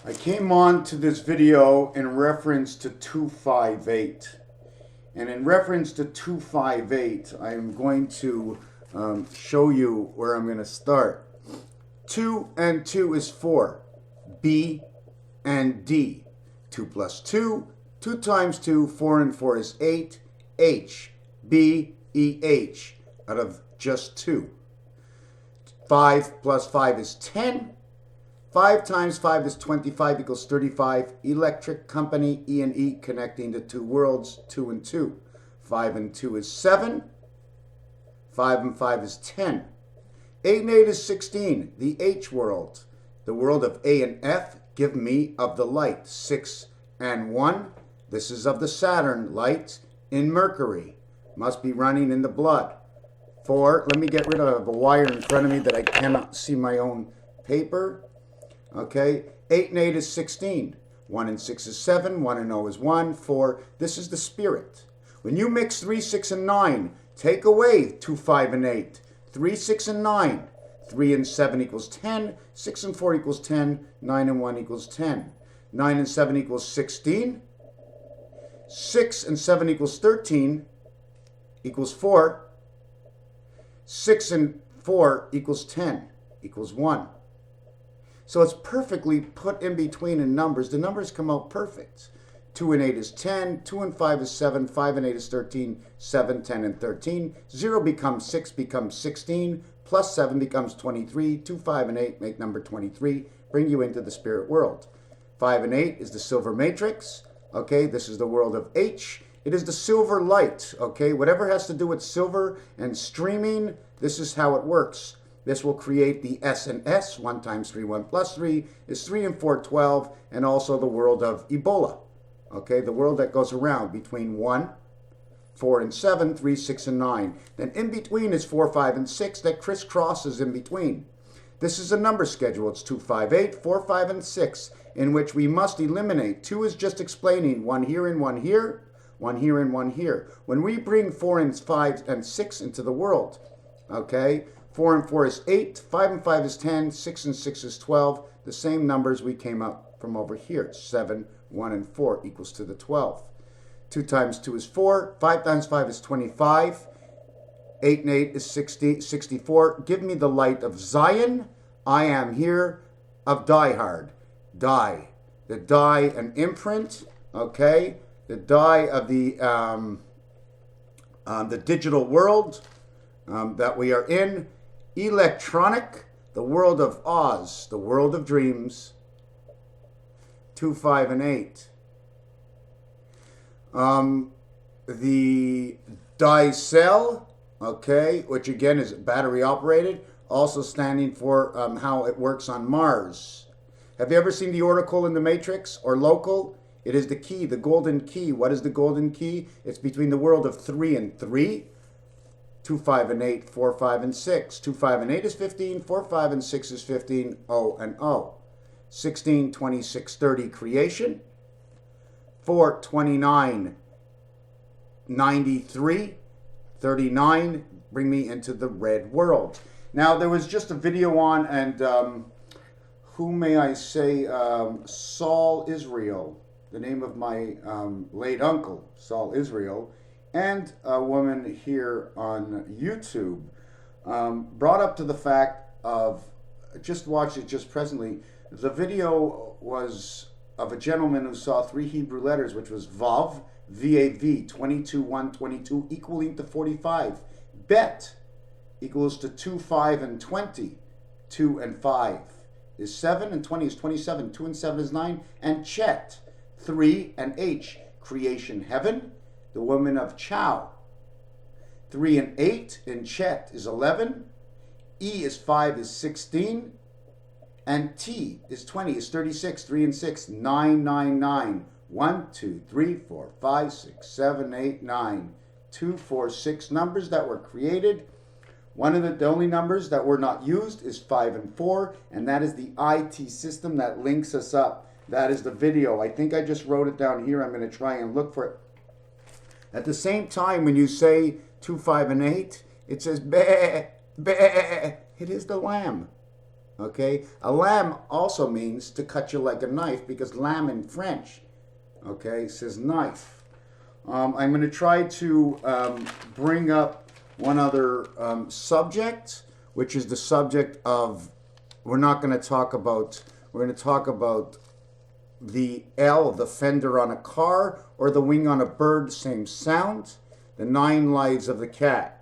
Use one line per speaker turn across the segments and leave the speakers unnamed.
I came on to this video in reference to 258. And in reference to 258, I am going to show you where I'm going to start. 2 and 2 is 4. B and D. 2 plus 2. 2 times 2, 4 and 4 is 8. H. B. E. H. Out of just 2. 5 plus 5 is 10. 5 times 5 is 25 equals 35. Electric company, E and E, connecting the two worlds, 2 and 2. 5 and 2 is 7. 5 and 5 is 10. 8 and 8 is 16. The H world. The world of A and F, give me of the light. 6 and 1. This is of the Saturn, light in Mercury. Must be running in the blood. 4, let me get rid of a wire in front of me that I cannot see my own paper. Okay, 8 and 8 is 16. 1 and 6 is 7. 1 and 0 is 1. 4, this is the spirit. When you mix 3, 6, and 9, take away 2, 5, and 8. 3, 6, and 9. 3 and 7 equals 10. 6 and 4 equals 10. 9 and 1 equals 10. 9 and 7 equals 16. 6 and 7 equals 13. Equals 4. 6 and 4 equals 10. Equals 1. So it's perfectly put in between in numbers. The numbers come out perfect. 2 and 8 is 10. 2 and 5 is 7. 5 and 8 is 13. 7, 10, and 13. 0 becomes 6, becomes 16. Plus 7 becomes 23. 2, 5, and 8 make number 23. Bring you into the spirit world. 5 and 8 is the silver matrix. Okay, this is the world of H. It is the silver light. Okay, whatever has to do with silver and streaming, this is how it works. This will create the S and S. 1 times 3, 1 plus 3 is 3 and 4, 12. And also the world of Ebola. Okay, the world that goes around between 1, 4, and 7, 3, 6, and 9. Then in between is 4, 5, and 6 that crisscrosses in between. This is a number schedule. It's 2, 5, 8, 4, 5, and 6, in which we must eliminate. 2 is just explaining 1 here and 1 here, 1 here and 1 here. When we bring 4 and 5 and 6 into the world, okay, 4 and 4 is 8, 5 and 5 is 10, 6 and 6 is 12. The same numbers we came up from over here. 7, 1, and 4 equals to the 12. 2 times 2 is 4. 5 times 5 is 25. 8 and 8 is 64. Give me the light of Zion. I am here of Die Hard. Die. The die, an imprint, okay? The die of the digital world that we are in. Electronic, the world of Oz, the world of dreams. 2, 5, and 8. The die cell, okay, which again is battery operated, also standing for how it works on Mars. Have you ever seen the oracle in the Matrix or local? It is the key, the golden key. What is the golden key? It's between the world of 3 and 3. 2, 5, and 8, 4, 5, and 6. 2, 5, and 8 is 15. 4, 5, and 6 is 15. O and O. 16, 26, 30, creation. 4, 29, 93, 39, bring me into the red world. Now, there was just a video on, and who may I say, Saul Israel, the name of my late uncle, Saul Israel, and a woman here on YouTube brought up to the fact of, just watched it just presently, the video was of a gentleman who saw 3 Hebrew letters, which was Vav, V-A-V, 22, 1, 22, equaling to 45. Bet equals to 2, 5, and 20. 2 and 5 is 7, and 20 is 27. 2 and 7 is 9. And Chet, 3 and H, creation heaven, the woman of Chow. 3 and 8 in Chet is 11. E is 5 is 16. And T is 20, is 36, 3 and 6, 9, 9, 9. 1, 2, 3, 4, 5, 6, 7, 8, 9. 2, 4, 6 numbers that were created. One of the only numbers that were not used is 5 and 4, and that is the IT system that links us up. That is the video. I think I just wrote it down here. I'm going to try and look for it. At the same time, when you say 2, 5, and 8, it says, bah, bah. It is the lamb. Okay, a lamb also means to cut you like a knife, because lamb in French, okay, says knife. I'm going to try to bring up one other subject, which is the subject of, we're going to talk about the L, the fender on a car, or the wing on a bird, same sound. The 9 lives of the cat.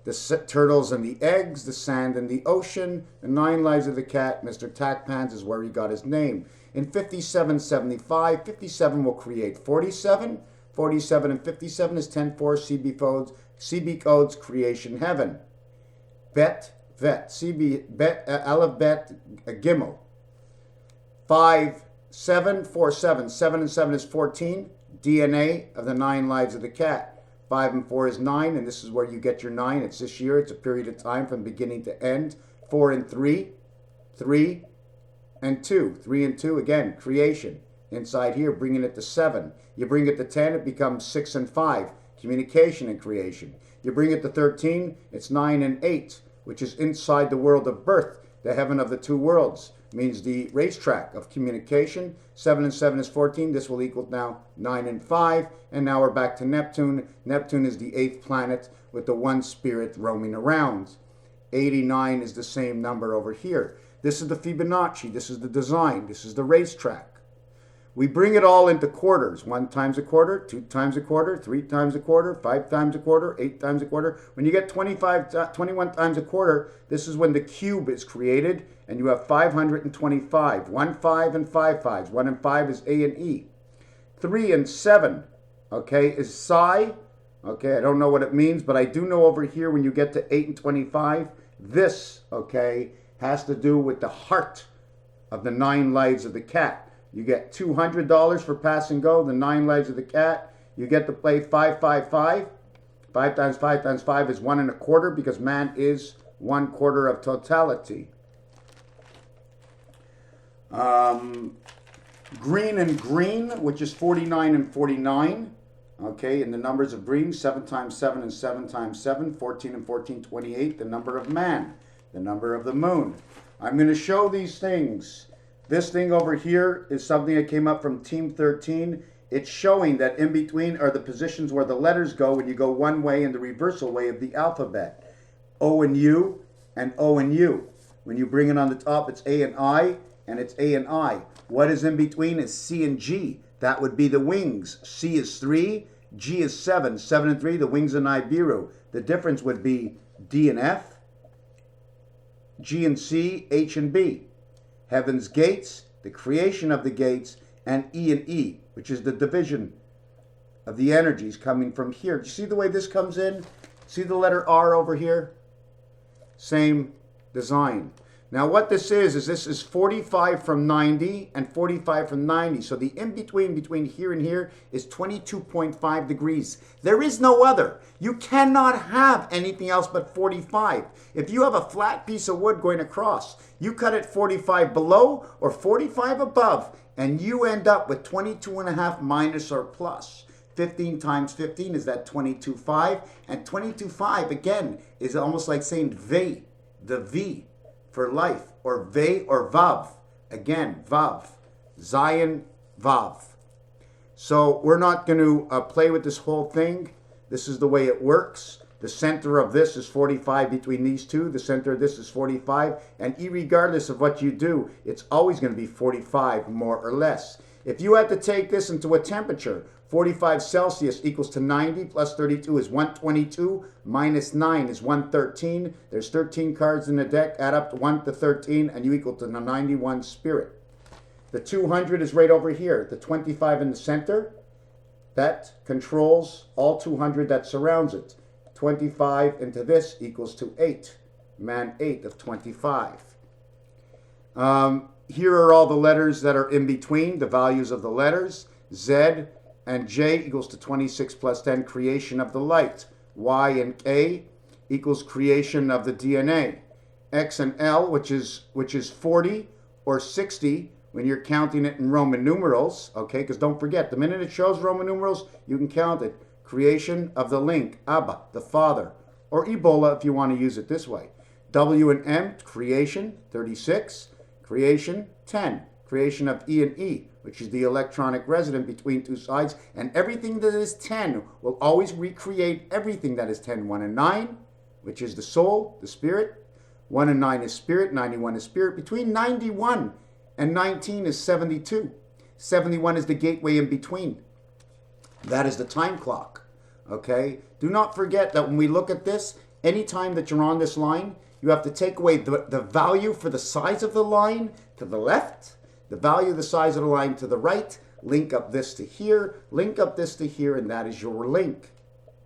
The turtles and the eggs, the sand and the ocean, the 9 lives of the cat. Mr. Tackpans is where he got his name. In 5775, 57 will create 47. 47 and 57 is 10-4 CB codes, creation heaven. Bet, vet, CB, bet, aleph, bet, gimel. 5, 7, 4, 7. 7 and 7 is 14. DNA of the 9 lives of the cat. 5 and 4 is 9, and this is where you get your 9. It's this year. It's a period of time from beginning to end. 4 and 3, 3 and 2. 3 and 2, again, creation. Inside here, bringing it to 7. You bring it to 10, it becomes 6 and 5, communication and creation. You bring it to 13, it's 9 and 8, which is inside the world of birth, the heaven of the 2 worlds. Means the racetrack of communication. 7 and 7 is 14. This will equal now 9 and 5. And now we're back to Neptune. Neptune is the 8th planet with the 1 spirit roaming around. 89 is the same number over here. This is the Fibonacci. This is the design. This is the racetrack. We bring it all into quarters. 1 times a quarter, 2 times a quarter, 3 times a quarter, 5 times a quarter, 8 times a quarter. When you get 21 times a quarter, this is when the cube is created, and you have 525. 1, 5, and 5 5s. 1 and 5 is A and E. 3 and 7, okay, is psi. Okay, I don't know what it means, but I do know over here when you get to 8 and 25, this, okay, has to do with the heart of the 9 lives of the cat. You get $200 for pass and go, the 9 lives of the cat. You get to play 5, 5, 5. 5 times 5 times 5 is 1 1/4, because man is 1/4 of totality. Green and green, which is 49 and 49. Okay, and the numbers of green, 7 times 7 and 7 times 7, 14 and 14, 28. The number of man, the number of the moon. I'm going to show these things. This thing over here is something that came up from Team 13. It's showing that in between are the positions where the letters go when you go one way and the reversal way of the alphabet. O and U and O and U. When you bring it on the top, it's A and I, and it's A and I. What is in between is C and G. That would be the wings. C is 3, G is 7. 7 and 3, the wings in Nibiru. The difference would be D and F, G and C, H and B. Heaven's gates, the creation of the gates, and E and E, which is the division of the energies coming from here. Do you see the way this comes in? See the letter R over here? Same design. Now what this is this is 45 from 90 and 45 from 90. So the in-between between here and here is 22.5 degrees. There is no other. You cannot have anything else but 45. If you have a flat piece of wood going across, you cut it 45 below or 45 above, and you end up with 22.5 minus or plus. 15 times 15 is that 22.5, and 22.5 again is almost like saying V, the V for life, or Ve or Vav. Again, Vav, Zion, Vav. So we're not going to play with this whole thing. This is the way it works. The center of this is 45 between these two. The center of this is 45. And irregardless of what you do, it's always going to be 45 more or less. If you had to take this into a temperature, 45 Celsius equals to 90 plus 32 is 122 minus 9 is 113. There's 13 cards in the deck. Add up to 1 to 13 and you equal to the 91 spirit. The 200 is right over here. The 25 in the center, that controls all 200 that surrounds it. 25 into this equals to 8. Man 8 of 25. Here are all the letters that are in between, the values of the letters. Z and J equals to 26 plus 10, creation of the light. Y and K equals creation of the DNA. X and L, which is 40 or 60 when you're counting it in Roman numerals, okay? Because don't forget, the minute it shows Roman numerals, you can count it. Creation of the link, Abba, the Father, or Ebola if you want to use it this way. W and M, creation, 36. Creation, 10. Creation of E and E, which is the electronic resident between two sides. And everything that is 10 will always recreate everything that is 10. 1 and 9, which is the soul, the spirit. 1 and 9 is spirit. 91 is spirit. Between 91 and 19 is 72. 71 is the gateway in between. That is the time clock. Okay? Do not forget that when we look at this, anytime that you're on this line, you have to take away the value for the size of the line to the left, the value of the size of the line to the right, link up this to here, link up this to here, and that is your link.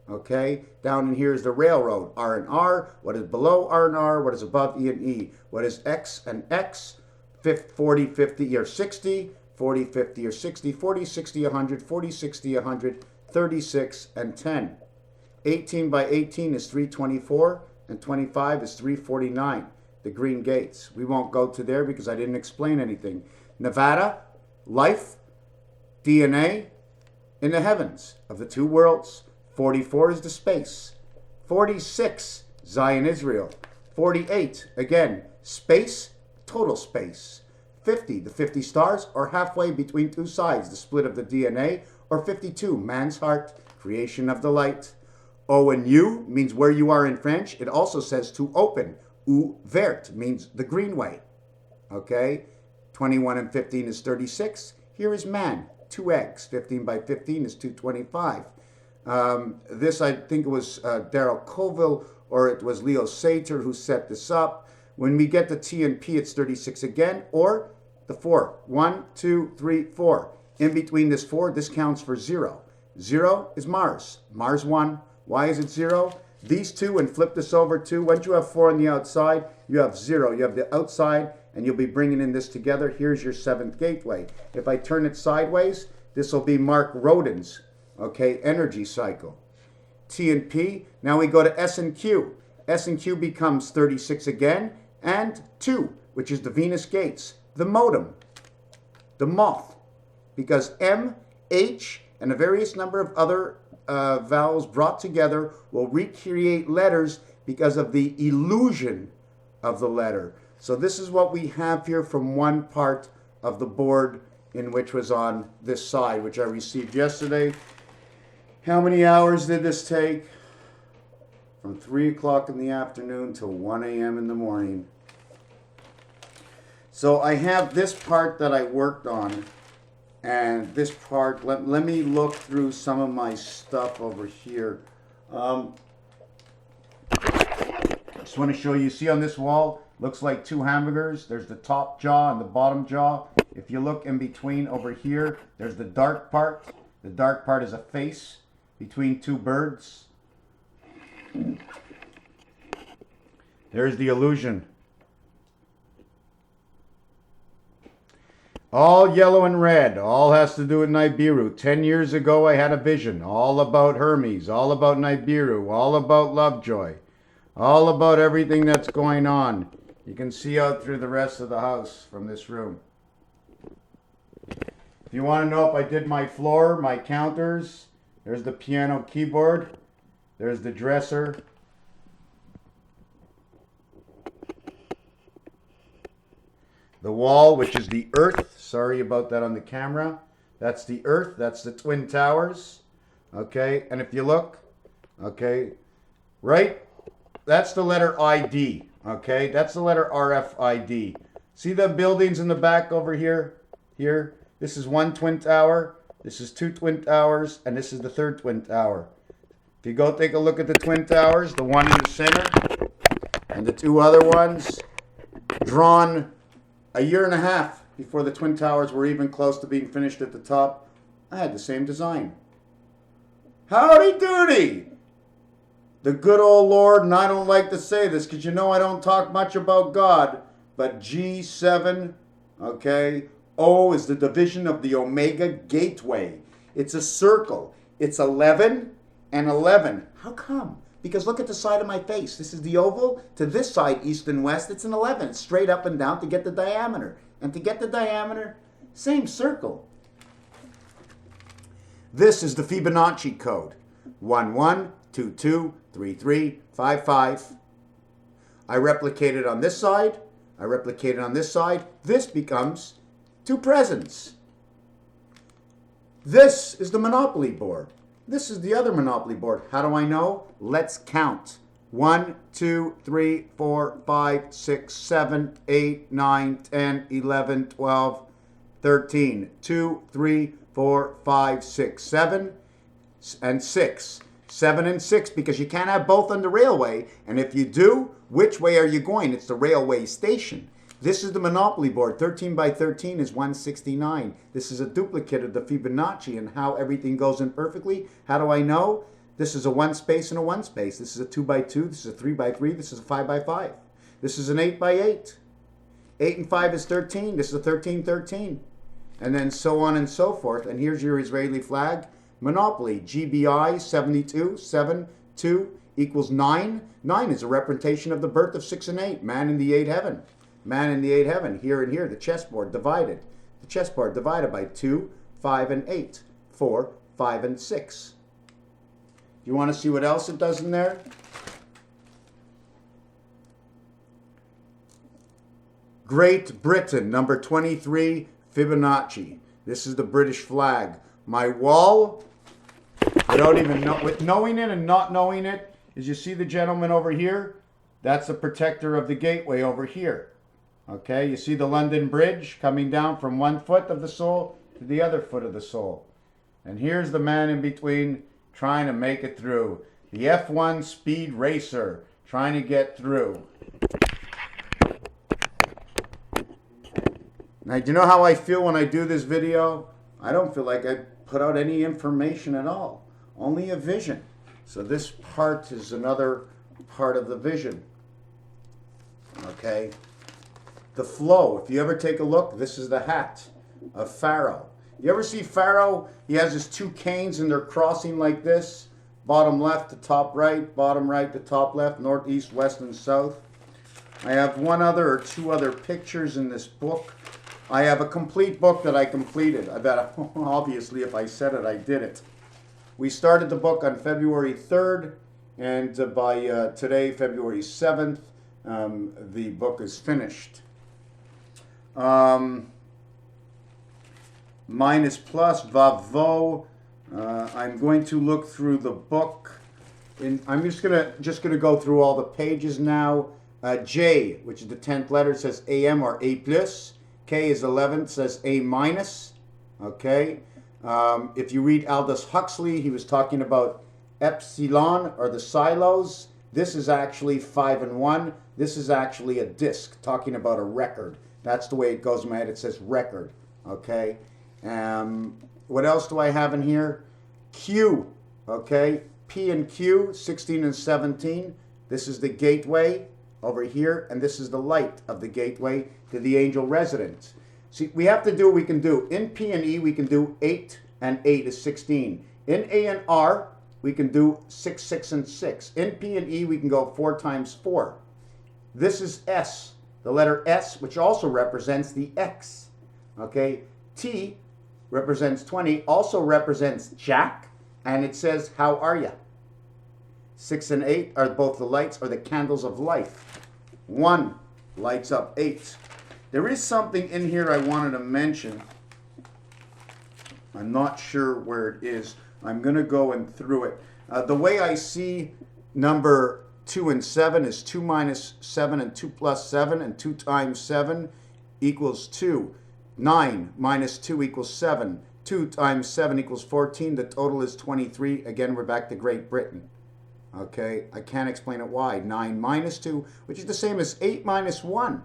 Okay? Down in here is the railroad, R and R. What is below R and R? What is above E and E? What is X and X? 40, 50, or 60. 40, 50, or 60. 40, 60, 100. 40, 60, 100. 36, and 10. 18 by 18 is 324, and 25 is 349, the green gates. We won't go to there because I didn't explain anything. Nevada, life, DNA, in the heavens of the two worlds. 44 is the space. 46, Zion, Israel. 48, again, space, total space. 50, the 50 stars are halfway between two sides, the split of the DNA, or 52, man's heart, creation of the light. O and U means where you are in French. It also says to open. Ouvert means the green way. Okay? 21 and 15 is 36. Here is man. 2 eggs. 15 by 15 is 225. This, I think it was Darrell Colville, or it was Leo Satir who set this up. When we get to T and P, it's 36 again, or the 4. 1, 2, 3, 4. In between this 4, this counts for 0. 0 is Mars. Mars 1. Why is it 0? These two, and flip this over 2. Once you have 4 on the outside, you have 0. You have the outside, and you'll be bringing in this together. Here's your 7th gateway. If I turn it sideways, this will be Mark Rodin's, okay, energy cycle. T and P. Now we go to S and Q. S and Q becomes 36 again, and 2, which is the Venus gates, the modem, the moth, because M, H, and a various number of other vowels brought together will recreate letters because of the illusion of the letter. So this is what we have here from one part of the board in which was on this side, which I received yesterday. How many hours did this take? From 3 o'clock in the afternoon till 1 a.m. in the morning. So I have this part that I worked on. And this part, let me look through some of my stuff over here. Just want to show you, see on this wall, looks like 2 hamburgers. There's the top jaw and the bottom jaw. If you look in between over here, there's the dark part. The dark part is a face between 2 birds. There's the illusion. All yellow and red, all has to do with Nibiru. 10 years ago I had a vision, all about Hermes, all about Nibiru, all about Lovejoy, all about everything that's going on. You can see out through the rest of the house from this room. If you want to know if I did my floor, my counters, there's the piano keyboard, there's the dresser. The wall, which is the earth. Sorry about that on the camera. That's the earth. That's the Twin Towers. Okay, and if you look, okay, right, that's the letter ID. Okay, that's the letter RFID. See the buildings in the back over here? Here, this is 1 Twin Tower. This is 2 Twin Towers, and this is the 3rd Twin Tower. If you go take a look at the Twin Towers, the one in the center, and the 2 other ones, drawn a year and a half before the Twin Towers were even close to being finished at the top. I had the same design. Howdy doody! The good old Lord, and I don't like to say this because you know I don't talk much about God, but G7, okay, O is the division of the Omega Gateway. It's a circle. It's 11 and 11. How come? Because look at the side of my face. This is the oval. To this side, east and west, it's an 11. It's straight up and down to get the diameter. And to get the diameter, same circle. This is the Fibonacci code. 11223355. I replicate it on this side. I replicate it on this side. This becomes 2 presents. This is the Monopoly board. This is the other Monopoly board. How do I know? Let's count. 1, 2, 3, 4, 5, 6, 7, 8, 9, 10, 11, 12, 13. 2, 3, 4, 5, 6, 7, and 6. 7 and 6, because you can't have both on the railway. And if you do, which way are you going? It's the railway station. This is the Monopoly board. 13 by 13 is 169. This is a duplicate of the Fibonacci and how everything goes in perfectly. How do I know? This is a 1 space and a 1 space. This is a 2 by 2. This is a 3 by 3. This is a 5 by 5. This is an 8 by 8. 8 and 5 is 13. This is a 13, 13. And then so on and so forth. And here's your Israeli flag. Monopoly, GBI 72, 7, 2 equals 9. 9 is a representation of the birth of 6 and 8. Man in the 8 heaven. Man in the 8 heaven. Here and here, the chessboard divided. The chessboard divided by 2, 5, and 8. 4, 5, and 6. You want to see what else it does in there? Great Britain, number 23, Fibonacci. This is the British flag. My wall, I don't even know, with knowing it and not knowing it, is you see the gentleman over here? That's the protector of the gateway over here. Okay, you see the London Bridge coming down from one foot of the soul to the other foot of the soul. And here's the man in between trying to make it through. The F1 speed racer trying to get through. Now, do you know how I feel when I do this video? I don't feel like I put out any information at all. Only a vision. So this part is another part of the vision. Okay. The flow. If you ever take a look, this is the hat of Pharaoh. You ever see Pharaoh? He has his 2 canes and they're crossing like this. Bottom left to top right, bottom right to top left, north, east, west, and south. I have 1 other or 2 other pictures in this book. I have a complete book that I completed. I bet, obviously, if I said it, I did it. We started the book on February 3rd, and by today, February 7th, the book is finished. Minus plus, Vavo. I'm going to look through the book. I'm just gonna go through all the pages now. J, which is the 10th letter, says AM or A plus. K is 11th, says A minus. Okay. If you read Aldous Huxley, he was talking about epsilon or the silos. This is actually 5 and 1. This is actually a disc, talking about a record. That's the way it goes in my head. It says record. Okay. What else do I have in here? Q. Okay. P and Q, 16 and 17. This is the gateway over here, and this is the light of the gateway to the angel residence. See, we have to do what we can do. In P and E, we can do 8 and 8 is 16. In A and R, we can do 6, 6, and 6. In P and E, we can go 4 times 4. This is S, the letter S, which also represents the X. Okay, T represents 20, also represents Jack, and it says, how are ya? 6 and 8 are both the lights or the candles of life. 1 lights up 8. There is something in here I wanted to mention. I'm not sure where it is. I'm going to go and through it. The way I see number 2 and 7 is 2 minus 7 and 2 plus 7, and 2 times 7 equals 2. 9 minus 2 equals 7. 2 times 7 equals 14. The total is 23. Again, we're back to Great Britain. Okay, I can't explain it why. 9 minus 2, which is the same as 8 minus 1.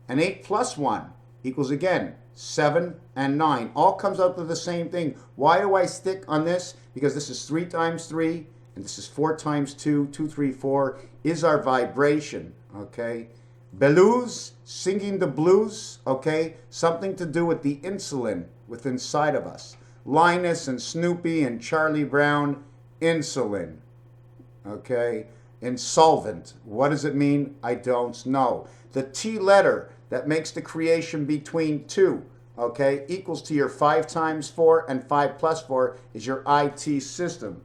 And 8 plus 1 equals, again, 7 and 9. All comes out to the same thing. Why do I stick on this? Because this is 3 times 3, and this is 4 times 2. 2, 3, 4 is our vibration. Okay. Blues, singing the blues. Okay. Something to do with the insulin within inside of us. Linus and Snoopy and Charlie Brown, insulin. Okay. Insolvent. What does it mean? I don't know. The T letter that makes the creation between 2, okay, equals to your 5 times 4, and 5 plus 4 is your IT system.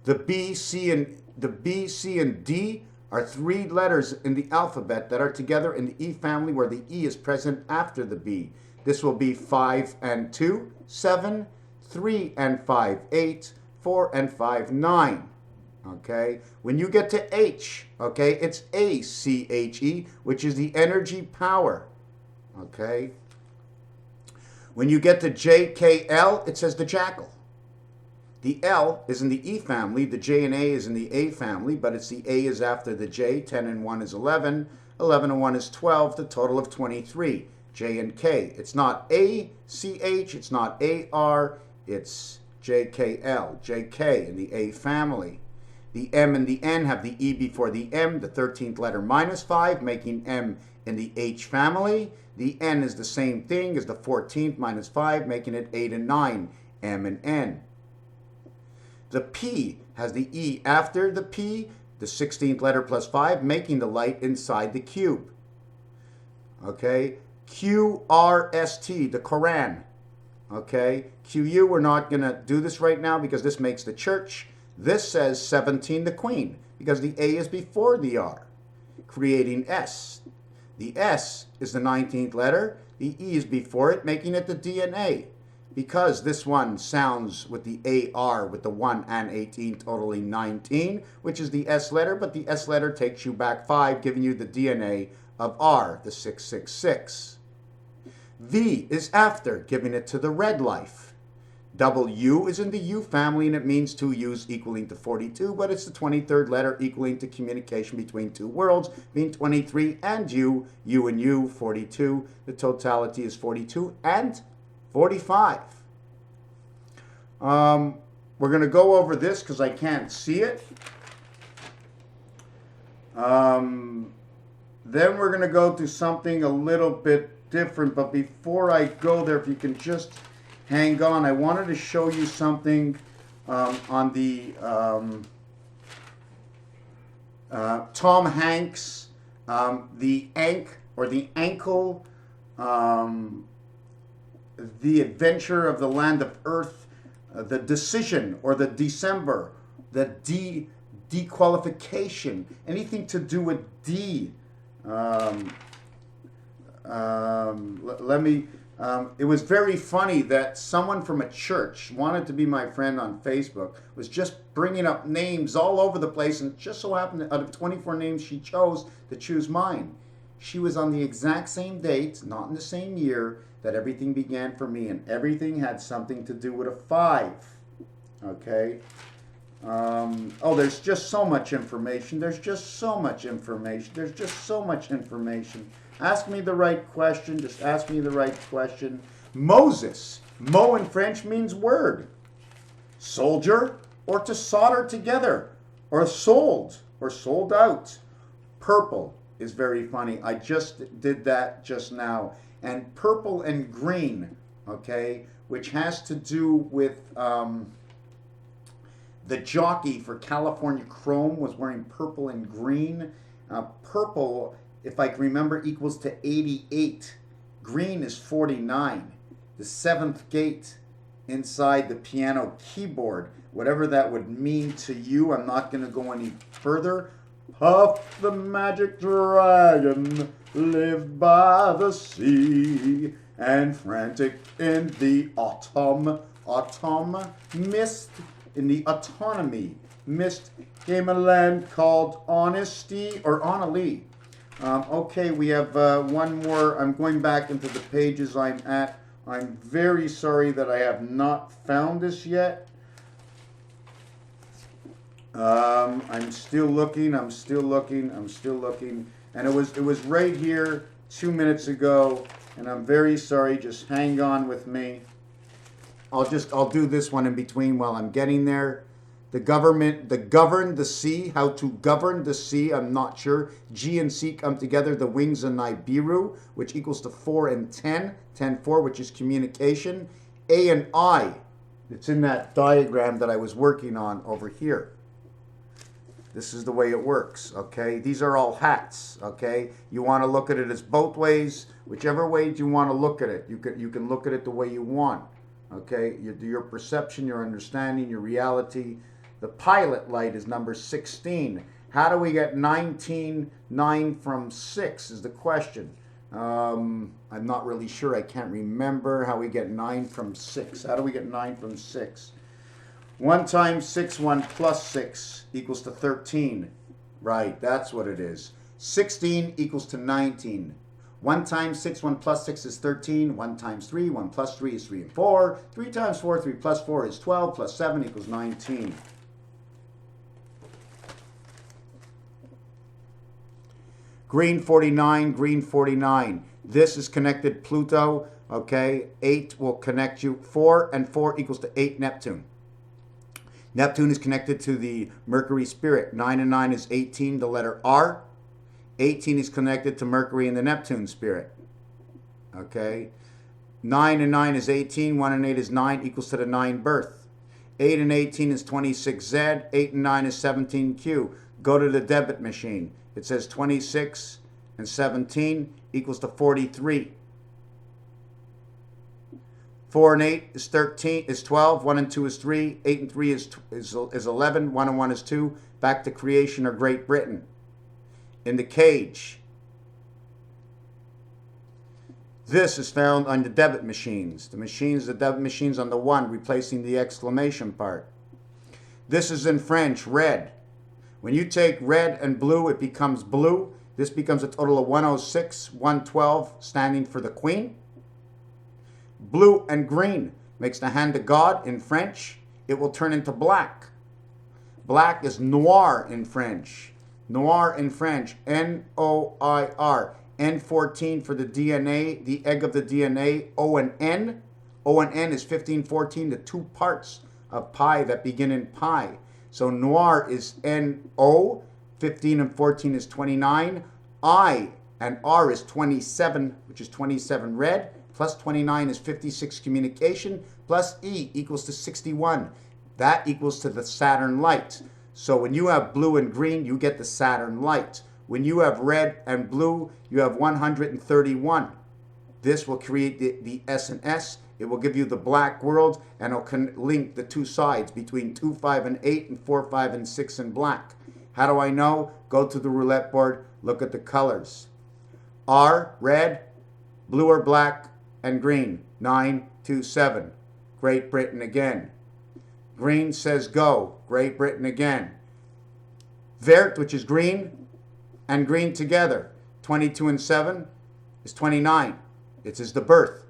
The B, C, and the B, C, and D are 3 letters in the alphabet that are together in the E family where the E is present after the B. This will be 5 and 2, 7, 3 and 5, 8, 4 and 5, 9. Okay, when you get to H, okay, it's ACHE, which is the energy power. Okay, when you get to JKL, it says the jackal. The L is in the E family, the J and A is in the A family, but it's the A is after the J. 10 and 1 is 11, 11 and 1 is 12, the total of 23. J and K. It's not ACH, it's not AR, it's JKL, JK in the A family. The M and the N have the E before the M, the 13th letter -5, making M in the H family. The N is the same thing as the 14th -5, making it 8 and 9, M and N. The P has the E after the P, the 16th letter +5, making the light inside the cube. Okay, QRST, the Quran. Okay, QU, we're not going to do this right now because this makes the church. This says 17, the Queen, because the A is before the R, creating S. The S is the 19th letter. The E is before it, making it the DNA. Because this one sounds with the AR, with the 1 and 18, totaling 19, which is the S letter, but the S letter takes you back 5, giving you the DNA of R, the 666. V is after, giving it to the red life. W is in the U family, and it means 2 U's equaling to 42, but it's the 23rd letter equaling to communication between 2 worlds, being 23, and U and U, 42. The totality is 42 and 45. We're going to go over this because I can't see it. Then we're going to go to something a little bit different, but before I go there, if you can just hang on, I wanted to show you something on the Tom Hanks, the ankle, the adventure of the land of Earth, the decision or the December, the dequalification, anything to do with D. It was very funny that someone from a church wanted to be my friend on Facebook, was just bringing up names all over the place, and just so happened that out of 24 names she chose to choose mine. She was on the exact same date, not in the same year, that everything began for me, and everything had something to do with a 5. Okay? Oh, there's just so much information. There's just so much information. There's just so much information. Ask me the right question. Just ask me the right question. Moses. Mo in French means word. Soldier, or to solder together, or sold out. Purple is very funny. I just did that just now. And purple and green, okay, which has to do with the jockey for California Chrome was wearing purple and green. Purple, if I can remember, equals to 88. Green is 49. The 7th gate inside the piano keyboard, whatever that would mean to you, I'm not going to go any further. Puff the magic dragon lived by the sea, and frantic in the autumn mist, in the autonomy mist came a land called Honesty, or Honolulu. Okay, we have one more. I'm going back into the pages I'm at. I'm very sorry that I have not found this yet. I'm still looking, I'm still looking. And it was right here 2 minutes ago, and I'm very sorry. Just hang on with me. I'll do this one in between while I'm getting there. The govern the sea, how to govern the sea, I'm not sure. G and C come together, the wings of Nibiru, which equals to 4 and 10, 10-4, which is communication. A and I, it's in that diagram that I was working on over here. This is the way it works, okay? These are all hats, okay? You want to look at it as both ways. Whichever way you want to look at it, you can look at it the way you want, okay? Your perception, your understanding, your reality, The pilot light is number 16. How do we get 19, 9 from 6 is the question. I'm not really sure. I can't remember how we get 9 from 6. How do we get 9 from 6? 1 times 6, 1 plus 6 equals to 13. Right, that's what it is. 16 equals to 19. 1 times 6, 1 plus 6 is 13. 1 times 3, 1 plus 3 is 3 and 4. 3 times 4, 3 plus 4 is 12. Plus 7 equals 19. Green 49, green 49. This is connected Pluto, okay? 8 will connect you. 4 and 4 equals to 8 Neptune. Neptune is connected to the Mercury spirit. 9 and 9 is 18, the letter R. 18 is connected to Mercury and the Neptune spirit. Okay? 9 and 9 is 18. 1 and 8 is 9, equals to the 9 birth. 8 and 18 is 26Z. 8 and 9 is 17Q. Go to the debit machine. It says 26 and 17 equals to 43. 4 and 8 is 13, is 12. 1 and 2 is 3. 8 and 3 is 11. 1 and 1 is 2. Back to creation or Great Britain. In the cage. This is found on the debit machines. The debit machines on the 1, replacing the exclamation part. This is in French, red. When you take red and blue, it becomes blue. This becomes a total of 106, 112, standing for the Queen. Blue and green makes the hand of God in French. It will turn into black. Black is noir in French. Noir in French, N-O-I-R. N14 for the DNA, the egg of the DNA, O and N. O and N is 15, 14, the 2 parts of pi that begin in pi. So noir is N-O, 15 and 14 is 29. I and R is 27, which is 27 red, plus 29 is 56 communication, plus E equals to 61. That equals to the Saturn light. So when you have blue and green, you get the Saturn light. When you have red and blue, you have 131. This will create the S and S. It will give you the black world, and it will link the 2 sides between 2, 5, and 8, and 4, 5, and 6 in black. How do I know? Go to the roulette board, look at the colors. R, red, blue or black, and green. 9, 2, 7. Great Britain again. Green says go. Great Britain again. Vert, which is green, and green together. 22 and 7 is 29. It is the birth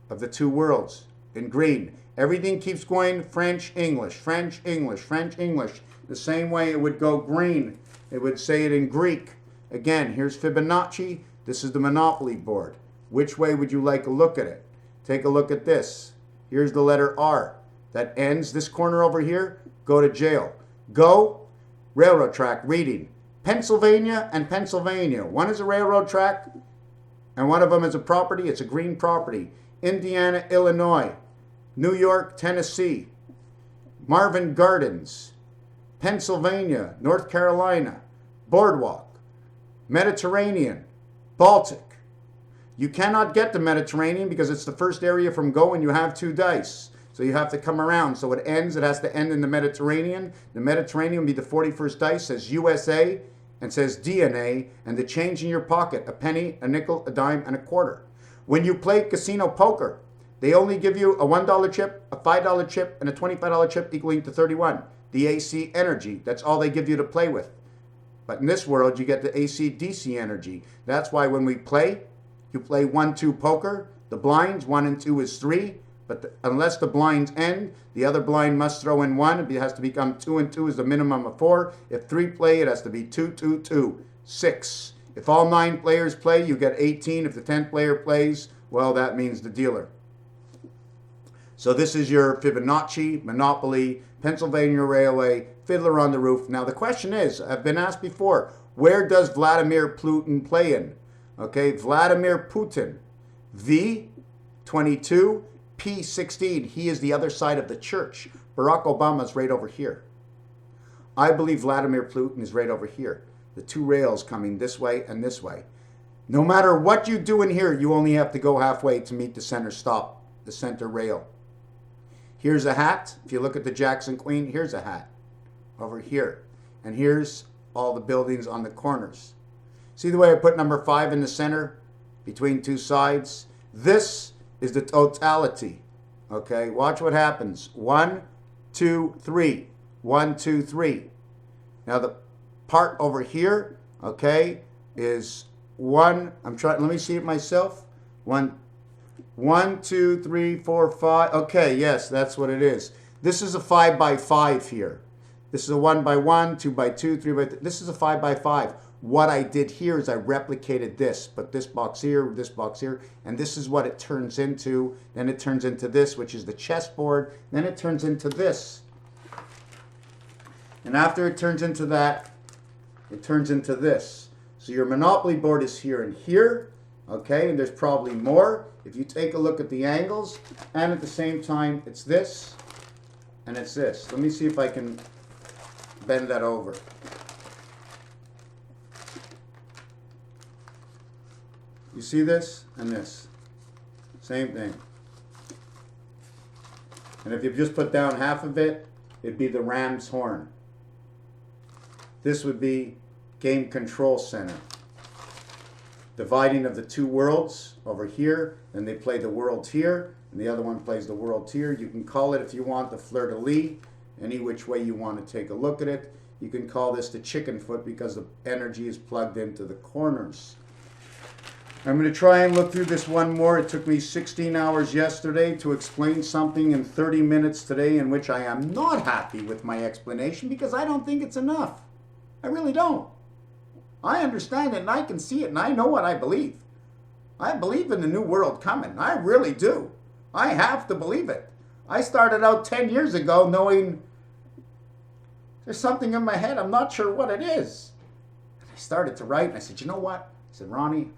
of the 2 worlds in green. Everything keeps going French, English, French, English, French, English. The same way it would go green, it would say it in Greek. Again, here's Fibonacci. This is the Monopoly board. Which way would you like a look at it? Take a look at this. Here's the letter R. That ends this corner over here. Go to jail. Go, railroad track, reading. Pennsylvania and Pennsylvania. One is a railroad track, and one of them is a property. It's a green property. Indiana, Illinois, New York, Tennessee, Marvin Gardens, Pennsylvania, North Carolina, Boardwalk, Mediterranean, Baltic. You cannot get the Mediterranean because it's the first area from go and you have 2 dice. So you have to come around. So it has to end in the Mediterranean. The Mediterranean will be the 41st dice, says USA and says DNA, and the change in your pocket, a penny, a nickel, a dime, and a quarter. When you play casino poker, they only give you a $1 chip, a $5 chip, and a $25 chip equaling to 31. The AC energy, that's all they give you to play with. But in this world, you get the AC DC energy. That's why when we play, you play 1-2 poker. The blinds, 1 and 2 is 3. But unless the blinds end, the other blind must throw in 1. It has to become 2 and 2 is the minimum of 4. If 3 play, it has to be 2, 2, 2, 6. If all 9 players play, you get 18. If the 10th player plays, well, that means the dealer. So this is your Fibonacci, Monopoly, Pennsylvania Railway, Fiddler on the Roof. Now the question is, I've been asked before, where does Vladimir Putin play in? Okay, Vladimir Putin, V22, P16. He is the other side of the church. Barack Obama's right over here. I believe Vladimir Putin is right over here. The 2 rails coming this way and this way. No matter what you do in here, you only have to go halfway to meet the center stop, the center rail. Here's a hat. If you look at the Jackson Queen, here's a hat. over here. And here's all the buildings on the corners. See the way I put number 5 in the center between two sides? This is the totality. Okay, watch what happens. 1, 2, 3. 1, 2, 3. Now the part over here, okay, is 1. Let me see it myself. 1, 2, 3, 4, 5. Okay, yes, that's what it is. This is a 5 by 5 here. This is a 1 by 1, 2 by 2, 3 by 3. This is a 5 by 5. What I did here is I replicated this, put this box here, and this is what it turns into. Then it turns into this, which is the chessboard. Then it turns into this. And after it turns into that, it turns into this. So your Monopoly board is here and here, okay? And there's probably more. If you take a look at the angles, and at the same time, it's this, and it's this. Let me see if I can bend that over. You see this and this? Same thing. And if you just put down half of it, it'd be the ram's horn. This would be game control center. Dividing of the two worlds over here, and they play the world here, and the other one plays the world here. You can call it, if you want, the fleur-de-lis, any which way you want to take a look at it. You can call this the chicken foot because the energy is plugged into the corners. I'm going to try and look through this one more. It took me 16 hours yesterday to explain something in 30 minutes today, in which I am not happy with my explanation because I don't think it's enough. I really don't. I understand it and I can see it and I know what I believe. I believe in the new world coming. I really do. I have to believe it. I started out 10 years ago knowing there's something in my head. I'm not sure what it is. And I started to write and I said, you know what? I said, Ronnie,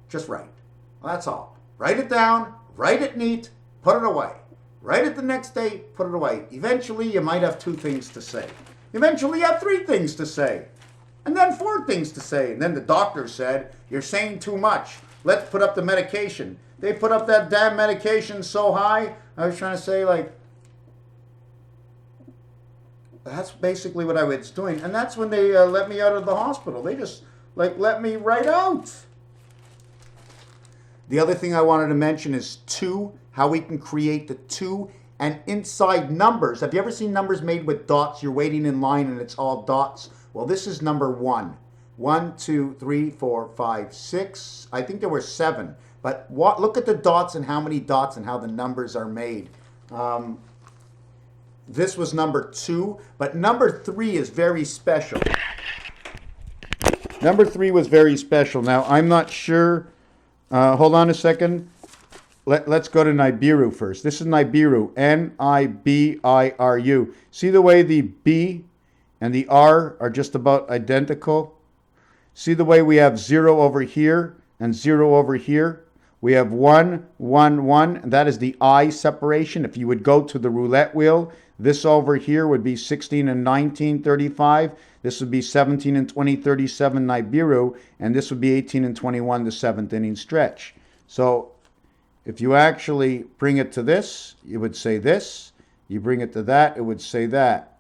just write. Well, that's all. Write it down, write it neat, put it away. Write it the next day, put it away. Eventually, you might have 2 things to say. Eventually, you have 3 things to say. And then 4 things to say. And then the doctor said, you're saying too much. Let's put up the medication. They put up that damn medication so high, I was trying to say, like, that's basically what I was doing. And that's when they let me out of the hospital. They just, like, let me right out. The other thing I wanted to mention is 2, how we can create the 2 and inside numbers. Have you ever seen numbers made with dots? You're waiting in line and it's all dots. Well, this is number 1. 1, 2, 3, 4, 5, 6. I think there were 7. But look at the dots and how many dots and how the numbers are made. This was number 2, but number 3 is very special. Number 3 was very special. Now, I'm not sure. Hold on a second. Let's go to Nibiru first. This is Nibiru, N-I-B-I-R-U. See the way the B and the R are just about identical? See the way we have 0 over here and 0 over here? We have 1, 1, 1, and that is the I separation. If you would go to the roulette wheel, this over here would be 16 and 19, 35. This would be 17 and 20, 37, Nibiru, and this would be 18 and 21, the 7th inning stretch. So if you actually bring it to this, you would say this. You bring it to that, it would say that.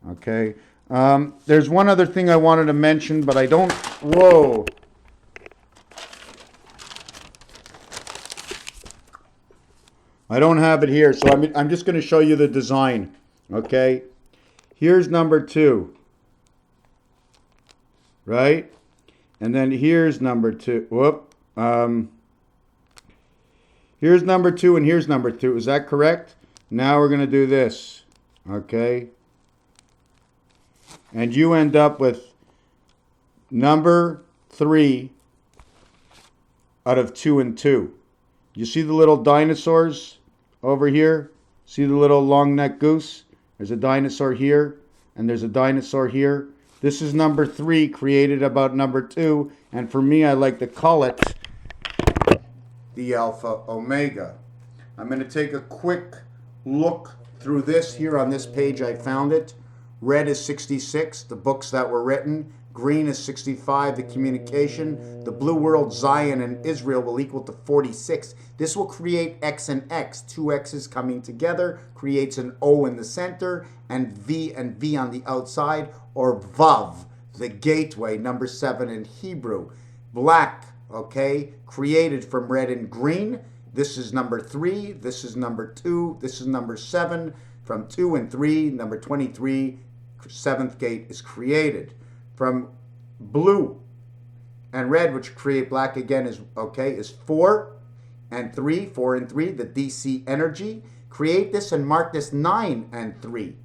Okay. There's one other thing I wanted to mention, but I don't. Whoa. I don't have it here, so I'm just going to show you the design. Okay. Here's number 2. Right? And then here's number 2. Whoop. Here's number 2 and here's number 2. Is that correct? Now we're going to do this. Okay. And you end up with number 3 out of 2 and 2. You see the little dinosaurs over here? See the little long-necked goose? There's a dinosaur here, and there's a dinosaur here. This is number 3, created about number 2, and for me, I like to call it the Alpha Omega. I'm going to take a quick look through this here on this page. I found it. Red is 66, the books that were written. Green is 65, the communication. The blue world, Zion and Israel, will equal to 46. This will create X and X. Two X's coming together creates an O in the center and V on the outside, or Vav, the gateway, number 7 in Hebrew. Black, okay, created from red and green. This is number 3. This is number 2. This is number 7. From 2 and 3, number 23, 7th gate is created. From blue and red, which create black again, is okay, is 4 and 3, 4 and 3, the DC energy. Create this and mark this 9 and 3,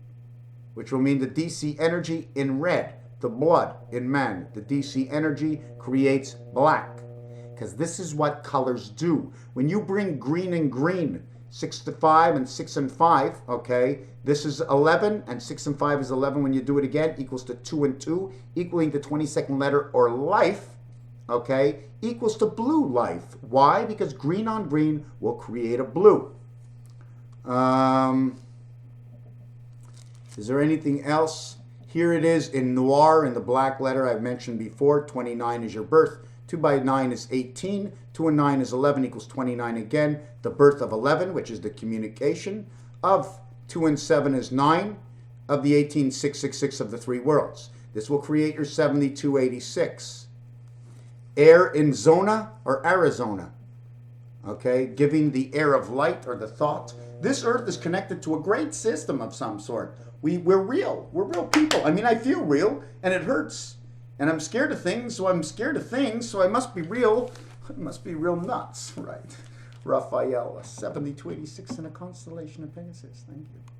which will mean the DC energy in red, the blood in man. The DC energy creates black, because this is what colors do. When you bring green and green, 6 to 5 and 6 and 5, okay, this is 11 and 6 and 5 is 11. When you do it again, equals to 2 and 2, equaling the 22nd letter, or life, okay, equals to blue life. Why? Because green on green will create a blue. Is there anything else? Here it is in noir, in the black letter I've mentioned before. 29 is your birth. 2 by 9 is 18. 2 and 9 is 11, equals 29 again. The birth of 11, which is the communication. Of 2 and 7 is 9. Of the 18, 666 of the 3 worlds. This will create your 7286. Air in zona, or Arizona. Okay, giving the air of light, or the thought. This earth is connected to a great system of some sort. We're real. We're real people. I mean, I feel real, and it hurts. And I'm scared of things, so I'm scared of things, so I must be real. I must be real nuts, right? Raphael, 7286 in a constellation of Pegasus. Thank you.